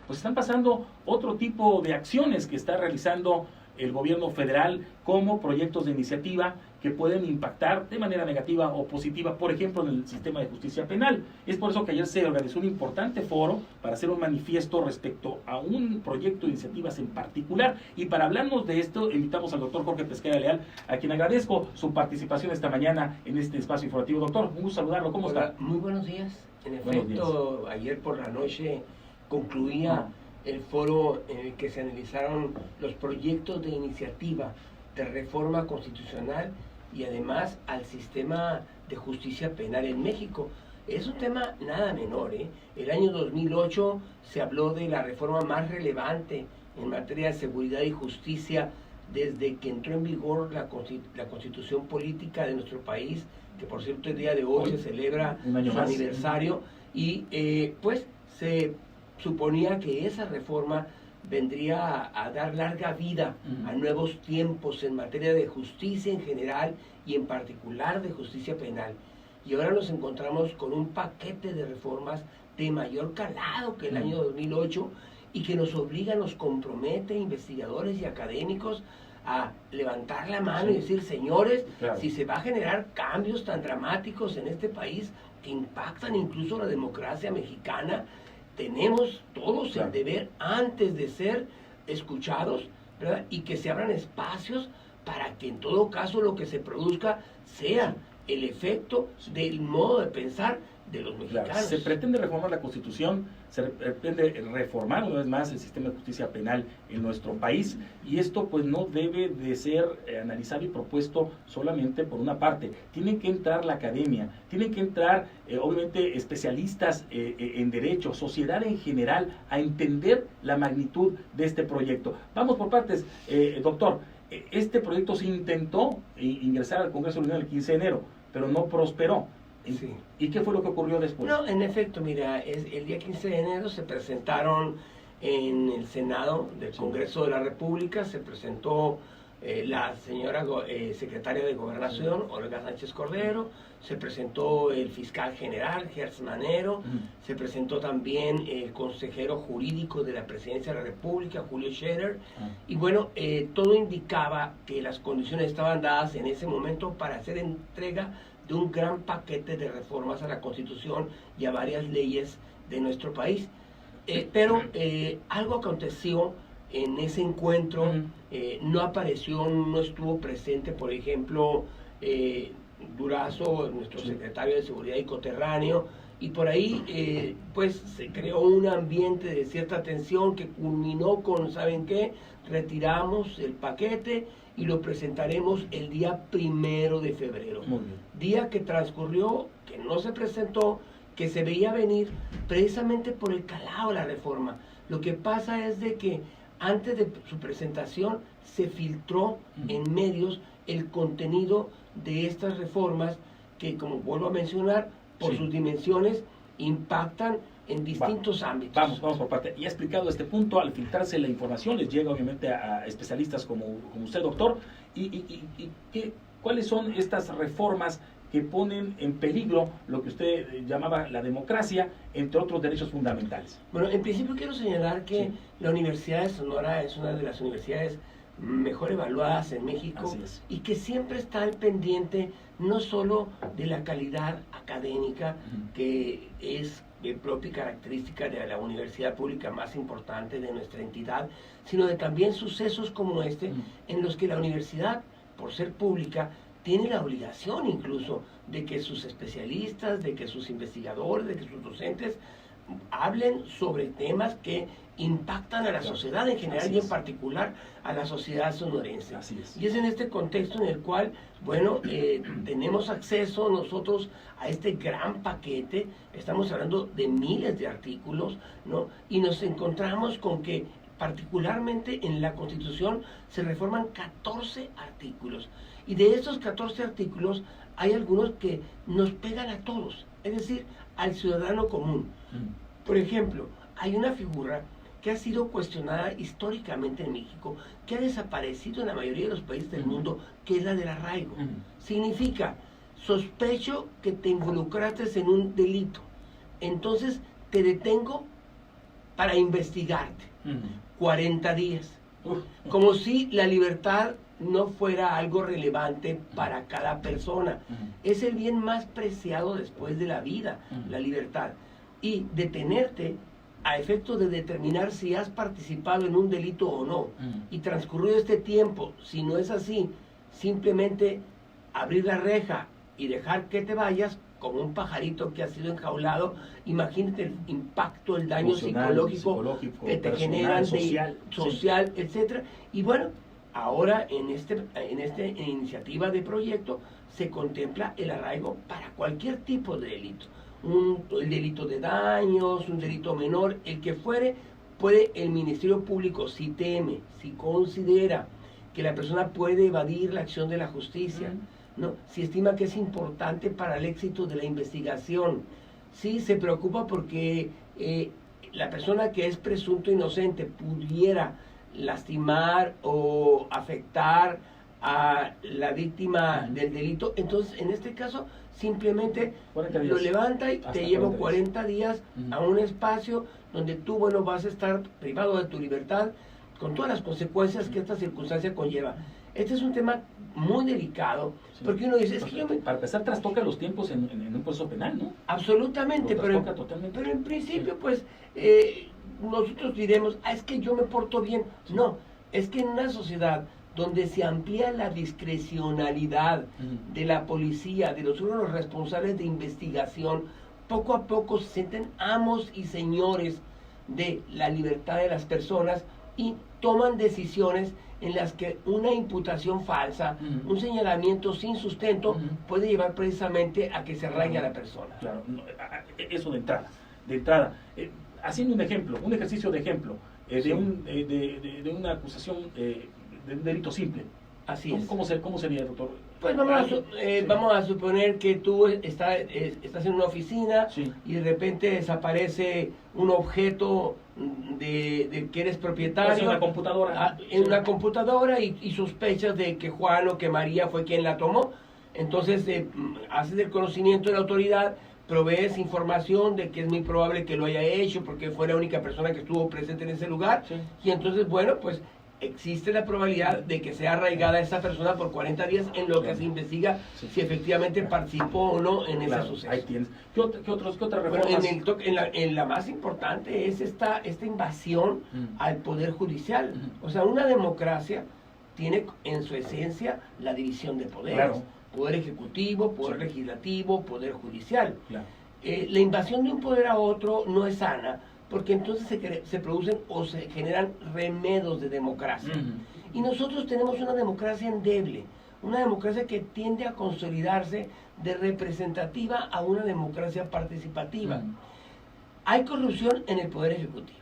pues están pasando otro tipo de acciones que está realizando el gobierno federal como proyectos de iniciativa que pueden impactar de manera negativa o positiva, por ejemplo, en el sistema de justicia penal. Es por eso que ayer se organizó un importante foro para hacer un manifiesto respecto a un proyecto de iniciativas en particular. Y para hablarnos de esto, invitamos al doctor Jorge Pesquera Leal, a quien agradezco su participación esta mañana en este espacio informativo. Doctor, un gusto saludarlo. ¿Cómo está? Muy buenos días. En efecto, ayer por la noche concluía el foro en el que se analizaron los proyectos de iniciativa de reforma constitucional y además al sistema de justicia penal en México. Es un tema nada menor, ¿eh? El año 2008 se habló de la reforma más relevante en materia de seguridad y justicia desde que entró en vigor la constitución política de nuestro país, que por cierto el día de hoy se celebra su aniversario, y pues se suponía que esa reforma vendría a dar larga vida a nuevos tiempos en materia de justicia en general y en particular de justicia penal. Y ahora nos encontramos con un paquete de reformas de mayor calado que el año 2008 y que nos obliga, nos compromete, investigadores y académicos, a levantar la mano y decir, señores, si se va a generar cambios tan dramáticos en este país que impactan incluso la democracia mexicana, tenemos todos el deber, antes de ser escuchados, ¿verdad?, y que se abran espacios para que en todo caso lo que se produzca sea el efecto del modo de pensar de los mexicanos. Claro, se pretende reformar la Constitución, se pretende reformar una vez más el sistema de justicia penal en nuestro país, y esto pues no debe de ser analizado y propuesto solamente por una parte. Tiene que entrar la academia, tienen que entrar obviamente especialistas en derecho, sociedad en general, a entender la magnitud de este proyecto. Vamos por partes, doctor. Este proyecto se intentó ingresar al Congreso de la Unión el 15 de enero, pero no prosperó. Sí. ¿Y qué fue lo que ocurrió después? No, en efecto, mira, el día 15 de enero se presentaron en el Senado del Congreso de la República, se presentó la señora secretaria de Gobernación, Olga Sánchez Cordero, se presentó el fiscal general, Gertz Manero, se presentó también el consejero jurídico de la Presidencia de la República, Julio Scherer, y bueno, todo indicaba que las condiciones estaban dadas en ese momento para hacer entrega de un gran paquete de reformas a la Constitución y a varias leyes de nuestro país. Pero algo aconteció en ese encuentro, no apareció, no estuvo presente, por ejemplo, Durazo, nuestro secretario de Seguridad y Coterráneo, y por ahí pues se creó un ambiente de cierta tensión que culminó con, ¿saben qué? Retiramos el paquete y lo presentaremos el día 1 de febrero. Día que transcurrió, que no se presentó, que se veía venir precisamente por el calado de la reforma. Lo que pasa es de que antes de su presentación se filtró en medios el contenido de estas reformas que, como vuelvo a mencionar, por sus dimensiones impactan en distintos ámbitos. Vamos por parte. Y ha explicado este punto, al filtrarse la información les llega obviamente a especialistas como usted, doctor. ¿Cuáles son estas reformas que ponen en peligro lo que usted llamaba la democracia, entre otros derechos fundamentales? Bueno, en principio quiero señalar que la Universidad de Sonora es una de las universidades mejor evaluadas en México y que siempre está al pendiente no solo de la calidad académica, que es propia característica de la universidad pública más importante de nuestra entidad, sino de también sucesos como este, en los que la universidad, por ser pública, tiene la obligación incluso de que sus especialistas, de que sus investigadores, de que sus docentes hablen sobre temas que impactan a la sociedad en general y en particular a la sociedad sonorense. Y es en este contexto en el cual, bueno, tenemos acceso nosotros a este gran paquete, estamos hablando de miles de artículos, ¿no? Y nos encontramos con que particularmente en la Constitución se reforman 14 artículos. Y de estos 14 artículos hay algunos que nos pegan a todos, es decir, al ciudadano común. Por ejemplo, hay una figura que ha sido cuestionada históricamente en México, que ha desaparecido en la mayoría de los países del mundo, que es la del arraigo. Significa, sospecho que te involucraste en un delito, entonces te detengo para investigarte. 40 días. Uf. Como si la libertad no fuera algo relevante para cada persona. Es el bien más preciado después de la vida, la libertad. Y detenerte a efecto de determinar si has participado en un delito o no. Y transcurrido este tiempo, si no es así, simplemente abrir la reja y dejar que te vayas como un pajarito que ha sido enjaulado. Imagínate el impacto, el daño psicológico que te generan, social, etcétera. Y bueno, ahora en esta iniciativa de proyecto se contempla el arraigo para cualquier tipo de delito. El delito de daños, un delito menor, el que fuere, puede el Ministerio Público, si teme, si considera que la persona puede evadir la acción de la justicia, ¿no? Si estima que es importante para el éxito de la investigación, si se preocupa porque la persona que es presunto inocente pudiera lastimar o afectar a la víctima del delito, entonces en este caso simplemente lo levanta y te lleva 40 días a un espacio donde tú, bueno, vas a estar privado de tu libertad con todas las consecuencias que esta circunstancia conlleva. Este es un tema muy delicado, porque uno dice, es que para empezar, trastoca los tiempos en un proceso penal, ¿no? Absolutamente, pero en principio, pues, nosotros diremos, es que yo me porto bien. No, es que en una sociedad donde se amplía la discrecionalidad de la policía, de los órganos responsables de investigación, poco a poco se sienten amos y señores de la libertad de las personas y toman decisiones en las que una imputación falsa, un señalamiento sin sustento, puede llevar precisamente a que se arraigue a la persona. Claro, eso de entrada. Haciendo un ejemplo, un ejercicio de ejemplo, de una acusación de un delito simple. Así es. ¿Cómo sería, doctor? Pues vamos a suponer que tú estás en una oficina y de repente desaparece un objeto de que eres propietario. Pues en una computadora. En una computadora y sospechas de que Juan o que María fue quien la tomó. Entonces haces el conocimiento de la autoridad, provees información de que es muy probable que lo haya hecho porque fue la única persona que estuvo presente en ese lugar. Y entonces, bueno, pues existe la probabilidad de que sea arraigada esa persona por 40 días en lo que se investiga si efectivamente participó o no en ese suceso. Ahí tienes. ¿Qué otra reforma? Bueno, en la más importante es esta invasión al Poder Judicial. O sea, una democracia tiene en su esencia la división de poderes. Claro. Poder ejecutivo, poder legislativo, poder judicial. Claro. La invasión de un poder a otro no es sana, porque entonces se producen o se generan remedos de democracia. Y nosotros tenemos una democracia endeble, una democracia que tiende a consolidarse de representativa a una democracia participativa. Hay corrupción en el Poder Ejecutivo,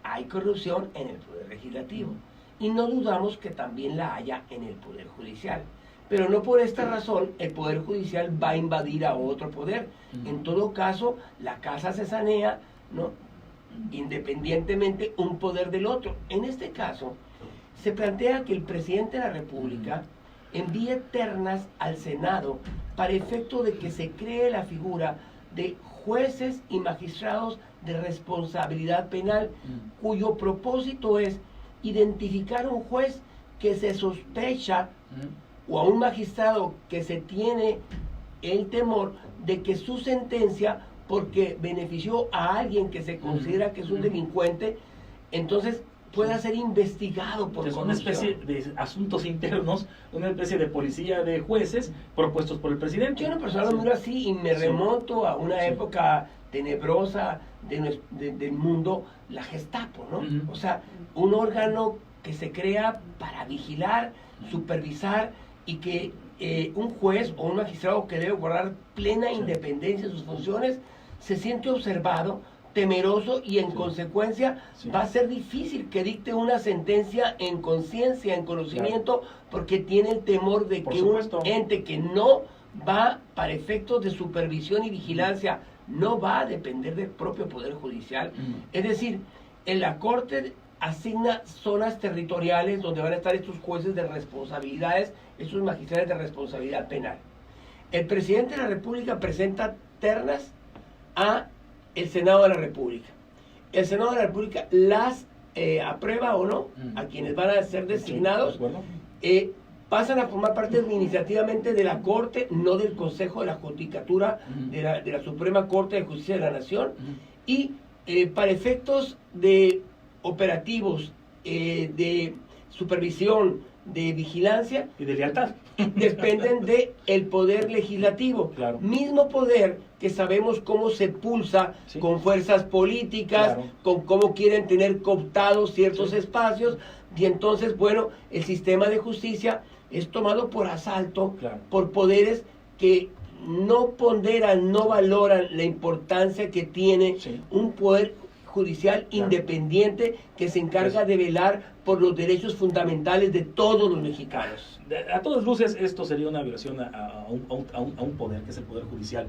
hay corrupción en el Poder Legislativo, y no dudamos que también la haya en el Poder Judicial. Pero no por esta razón el Poder Judicial va a invadir a otro poder. En todo caso, la casa se sanea, ¿no?, independientemente un poder del otro. En este caso, se plantea que el presidente de la República envíe ternas al Senado para efecto de que se cree la figura de jueces y magistrados de responsabilidad penal, cuyo propósito es identificar a un juez que se sospecha o a un magistrado que se tiene el temor de que su sentencia, porque benefició a alguien que se considera que es un delincuente, entonces pueda ser investigado por corrupción. Una especie de asuntos internos, una especie de policía de jueces propuestos por el presidente. Yo en lo personal lo miro así y me remonto a una época tenebrosa del mundo, la Gestapo, ¿no? O sea, un órgano que se crea para vigilar, supervisar y que un juez o un magistrado que debe guardar plena independencia en sus funciones se siente observado, temeroso y en consecuencia va a ser difícil que dicte una sentencia en conciencia, en conocimiento, porque tiene el temor de que un ente que no va para efectos de supervisión y vigilancia, no va a depender del propio Poder Judicial. Es decir, en la Corte asigna zonas territoriales donde van a estar estos jueces de responsabilidades, estos magistrados de responsabilidad penal. El presidente de la República presenta ternas a el Senado de la República. el Senado de la República las aprueba o no, a quienes van a ser designados, pasan a formar parte administrativamente de la Corte, no del Consejo de la Judicatura de la Suprema Corte de Justicia de la Nación, y para efectos de operativos, de supervisión, de vigilancia y de lealtad, dependen del poder legislativo, claro. Mismo poder que sabemos cómo se pulsa con fuerzas políticas, claro. con cómo quieren tener cooptados ciertos espacios, y entonces, bueno, el sistema de justicia es tomado por asalto, claro. Por poderes que no ponderan, no valoran la importancia que tiene un poder judicial independiente que se encarga de velar por los derechos fundamentales de todos los mexicanos. A todas luces esto sería una violación a un poder, que es el poder judicial,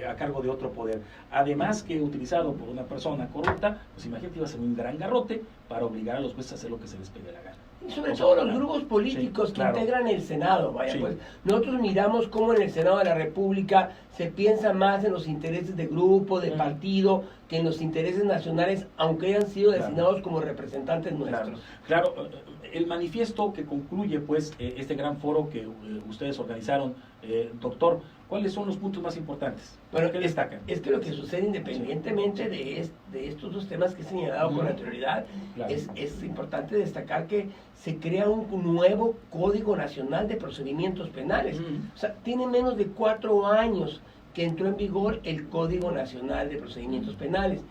a cargo de otro poder. Además que utilizado por una persona corrupta, pues imagínate, iba a ser un gran garrote para obligar a los jueces a hacer lo que se les pegue la gana. Y sobre todo los grupos políticos que integran el Senado, pues nosotros miramos cómo en el Senado de la República se piensa más en los intereses de grupo, de partido, que en los intereses nacionales, aunque hayan sido designados como representantes nuestros. Claro, el manifiesto que concluye pues este gran foro que ustedes organizaron, doctor, ¿cuáles son los puntos más importantes? Bueno, ¿qué destacan? Es que lo que sucede independientemente de estos dos temas que he señalado con anterioridad, es importante destacar que se crea un nuevo Código Nacional de Procedimientos Penales. O sea, tiene menos de 4 años que entró en vigor el Código Nacional de Procedimientos Penales.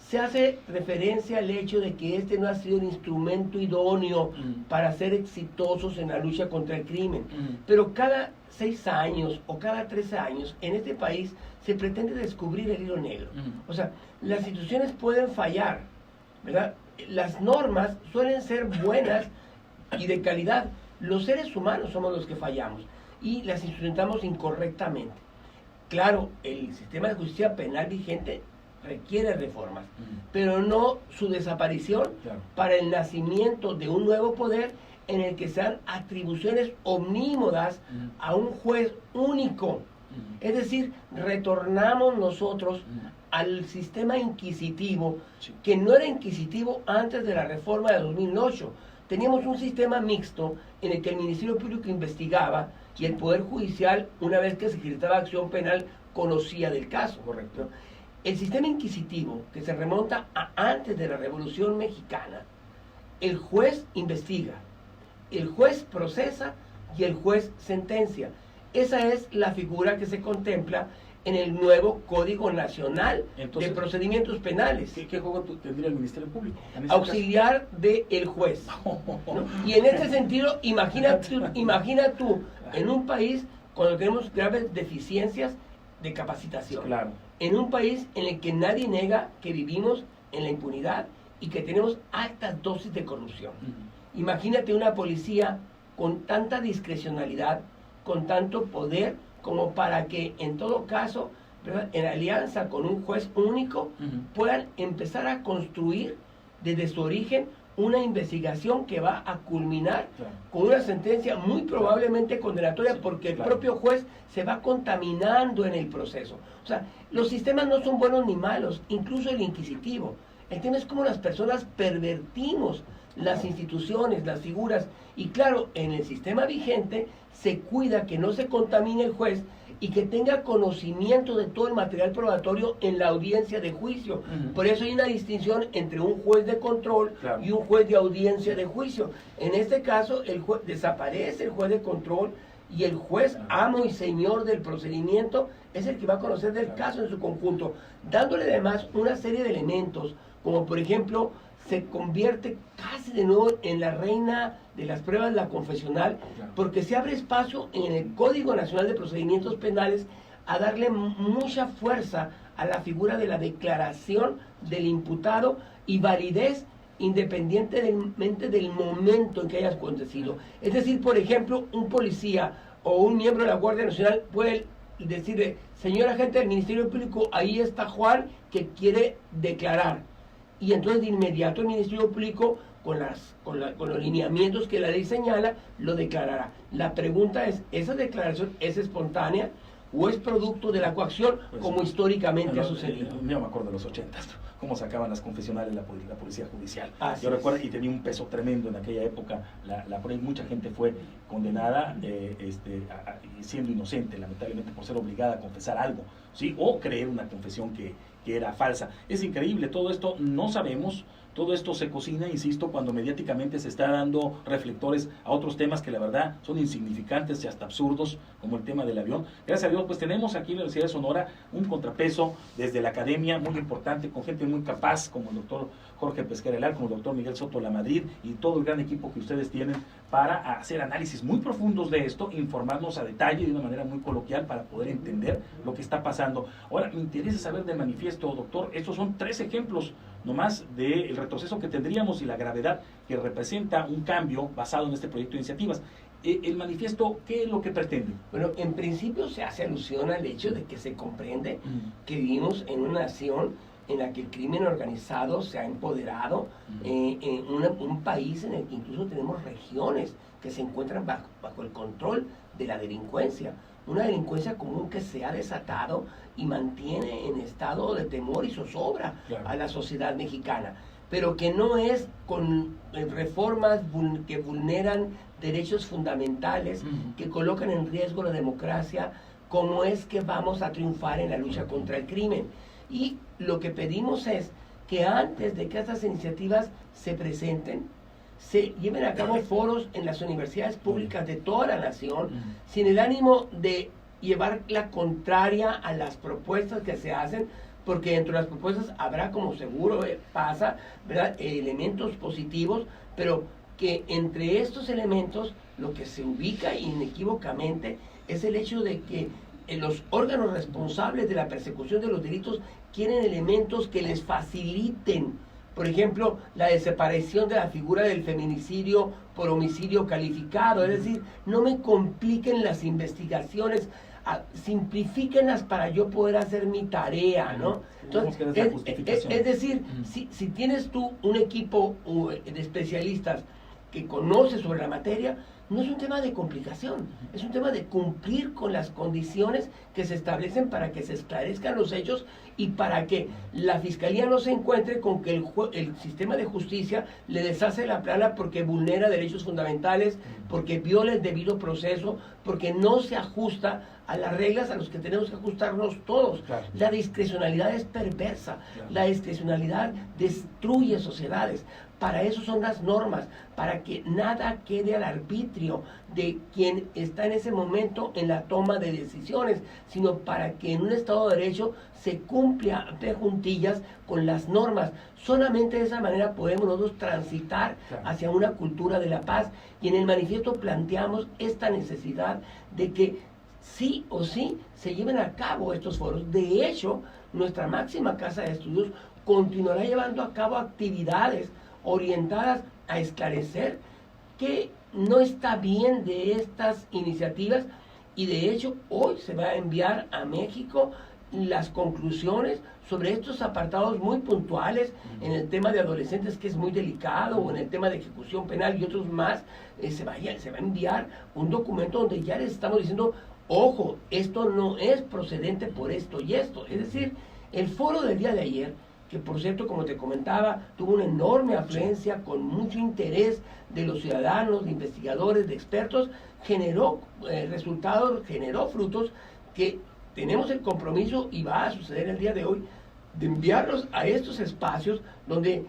Se hace referencia al hecho de que este no ha sido el instrumento idóneo para ser exitosos en la lucha contra el crimen. Pero cada 6 años o cada 13 años en este país se pretende descubrir el hilo negro. O sea, las instituciones pueden fallar, ¿verdad? Las normas suelen ser buenas y de calidad. Los seres humanos somos los que fallamos y las instrumentamos incorrectamente. Claro, el sistema de justicia penal vigente requiere reformas, pero no su desaparición para el nacimiento de un nuevo poder en el que sean atribuciones omnímodas a un juez único. Es decir, retornamos nosotros al sistema inquisitivo, que no era inquisitivo antes de la reforma de 2008. Teníamos un sistema mixto en el que el Ministerio Público investigaba y el Poder Judicial, una vez que se ejercitaba acción penal, conocía del caso. Correcto. El sistema inquisitivo, que se remonta a antes de la Revolución Mexicana, el juez investiga, el juez procesa y el juez sentencia. Esa es la figura que se contempla en el nuevo Código Nacional de Procedimientos Penales. ¿Qué juego tendría el Ministerio Público? Auxiliar del juez. ¿No? Y en este sentido, imagina tú, en un país cuando tenemos graves deficiencias de capacitación, en un país en el que nadie niega que vivimos en la impunidad y que tenemos altas dosis de corrupción. Imagínate una policía con tanta discrecionalidad, con tanto poder, como para que en todo caso, ¿verdad?, en alianza con un juez único, puedan empezar a construir desde su origen una investigación que va a culminar con una sentencia muy probablemente condenatoria, porque el propio juez se va contaminando en el proceso. O sea, los sistemas no son buenos ni malos, incluso el inquisitivo. El tema es cómo las personas pervertimos las instituciones, las figuras, y claro, en el sistema vigente se cuida que no se contamine el juez y que tenga conocimiento de todo el material probatorio en la audiencia de juicio. Por eso hay una distinción entre un juez de control y un juez de audiencia de juicio. En este caso, desaparece el juez de control y el juez amo y señor del procedimiento es el que va a conocer del caso en su conjunto, dándole además una serie de elementos, como por ejemplo, se convierte casi de nuevo en la reina de las pruebas, la confesional, porque se abre espacio en el Código Nacional de Procedimientos Penales a darle mucha fuerza a la figura de la declaración del imputado y validez independientemente del momento en que haya acontecido. Es decir, por ejemplo, un policía o un miembro de la Guardia Nacional puede decirle: señor agente del Ministerio Público, ahí está Juan que quiere declarar. Y entonces de inmediato el Ministerio Público, con los lineamientos que la ley señala, lo declarará. La pregunta es, ¿esa declaración es espontánea o es producto de la coacción, pues, como históricamente ha sucedido. Yo me acuerdo de los 80s, cómo sacaban las confesionales la policía judicial. Así Yo es. recuerdo, y tenía un peso tremendo en aquella época, mucha gente fue condenada siendo inocente, lamentablemente, por ser obligada a confesar algo, ¿sí? O creer una confesión que era falsa. Es increíble, todo esto no sabemos. Todo esto se cocina, insisto, cuando mediáticamente se está dando reflectores a otros temas que la verdad son insignificantes y hasta absurdos, como el tema del avión. Gracias a Dios, pues tenemos aquí en la Universidad de Sonora un contrapeso desde la academia muy importante, con gente muy capaz, como el doctor Jorge Pesquera Elar, como el doctor Miguel Soto Lamadrid, y todo el gran equipo que ustedes tienen para hacer análisis muy profundos de esto, informarnos a detalle de una manera muy coloquial para poder entender lo que está pasando. Ahora, me interesa saber del manifiesto, doctor. Estos son 3 ejemplos nomás del retroceso que tendríamos y la gravedad que representa un cambio basado en este proyecto de iniciativas. El manifiesto, ¿qué es lo que pretende? Bueno, en principio se hace alusión al hecho de que se comprende que vivimos en una nación en la que el crimen organizado se ha empoderado, en un país en el que incluso tenemos regiones que se encuentran bajo el control de la delincuencia. Una delincuencia común que se ha desatado y mantiene en estado de temor y zozobra a la sociedad mexicana, pero que no es con reformas que vulneran derechos fundamentales, que colocan en riesgo la democracia, como es que vamos a triunfar en la lucha contra el crimen. Y lo que pedimos es que antes de que estas iniciativas se presenten, se lleven a cabo foros en las universidades públicas de toda la nación, sin el ánimo de llevar la contraria a las propuestas que se hacen, porque dentro de las propuestas habrá, como seguro pasa, ¿verdad?, elementos positivos, pero que entre estos elementos lo que se ubica inequívocamente es el hecho de que los órganos responsables de la persecución de los delitos quieren elementos que les faciliten, por ejemplo, la desaparición de la figura del feminicidio por homicidio calificado, es decir, no me compliquen las investigaciones, simplifíquenlas para yo poder hacer mi tarea, ¿no? Entonces, es decir, si tienes tú un equipo de especialistas que conoce sobre la materia, no es un tema de complicación, es un tema de cumplir con las condiciones que se establecen para que se esclarezcan los hechos y para que la Fiscalía no se encuentre con que el sistema de justicia le deshace la plana porque vulnera derechos fundamentales, porque viola el debido proceso, porque no se ajusta a las reglas a las que tenemos que ajustarnos todos. Claro. La discrecionalidad es perversa, claro. La discrecionalidad destruye sociedades. Para eso son las normas, para que nada quede al arbitrio de quien está en ese momento en la toma de decisiones, sino para que en un Estado de Derecho se cumpla de juntillas con las normas. Solamente de esa manera podemos nosotros transitar hacia una cultura de la paz, y en el manifiesto planteamos esta necesidad de que sí o sí se lleven a cabo estos foros. De hecho, nuestra máxima casa de estudios continuará llevando a cabo actividades orientadas a esclarecer qué no está bien de estas iniciativas, y de hecho hoy se va a enviar a México las conclusiones sobre estos apartados muy puntuales en el tema de adolescentes, que es muy delicado, o en el tema de ejecución penal y otros más. Se va a enviar un documento donde ya les estamos diciendo, ojo, esto no es procedente por esto y esto. Es decir, el foro del día de ayer, que por cierto, como te comentaba, tuvo una enorme afluencia con mucho interés de los ciudadanos, de investigadores, de expertos, generó resultados, generó frutos que tenemos el compromiso, y va a suceder el día de hoy, de enviarlos a estos espacios donde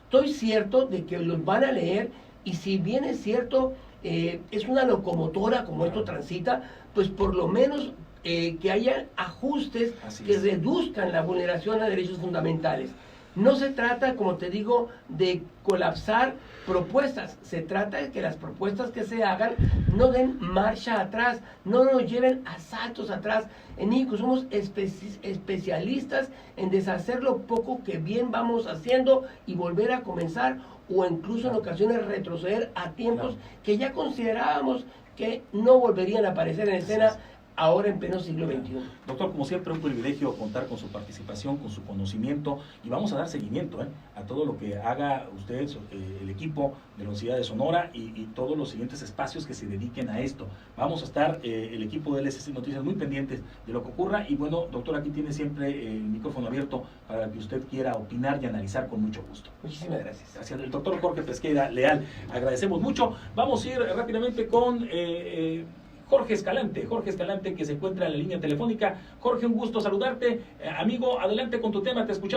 estoy cierto de que los van a leer, y si bien es cierto, es una locomotora como esto transita, pues por lo menos que haya ajustes que reduzcan la vulneración a derechos fundamentales. No se trata, como te digo, de colapsar propuestas, se trata de que las propuestas que se hagan no den marcha atrás, no nos lleven a saltos atrás. En México somos especialistas en deshacer lo poco que bien vamos haciendo y volver a comenzar, o incluso en ocasiones retroceder a tiempos que ya considerábamos que no volverían a aparecer en escena ahora en pleno siglo XXI. Doctor, como siempre, un privilegio contar con su participación, con su conocimiento, y vamos a dar seguimiento a todo lo que haga usted, el equipo de la Universidad de Sonora y todos los siguientes espacios que se dediquen a esto. Vamos a estar, el equipo de LSC Noticias, muy pendientes de lo que ocurra, y bueno, doctor, aquí tiene siempre el micrófono abierto para que usted quiera opinar y analizar con mucho gusto. Muchísimas gracias. Gracias. El doctor Jorge Pesqueira Leal, agradecemos mucho. Vamos a ir rápidamente con Jorge Escalante, que se encuentra en la línea telefónica. Jorge, un gusto saludarte. Amigo, adelante con tu tema, te escuchamos.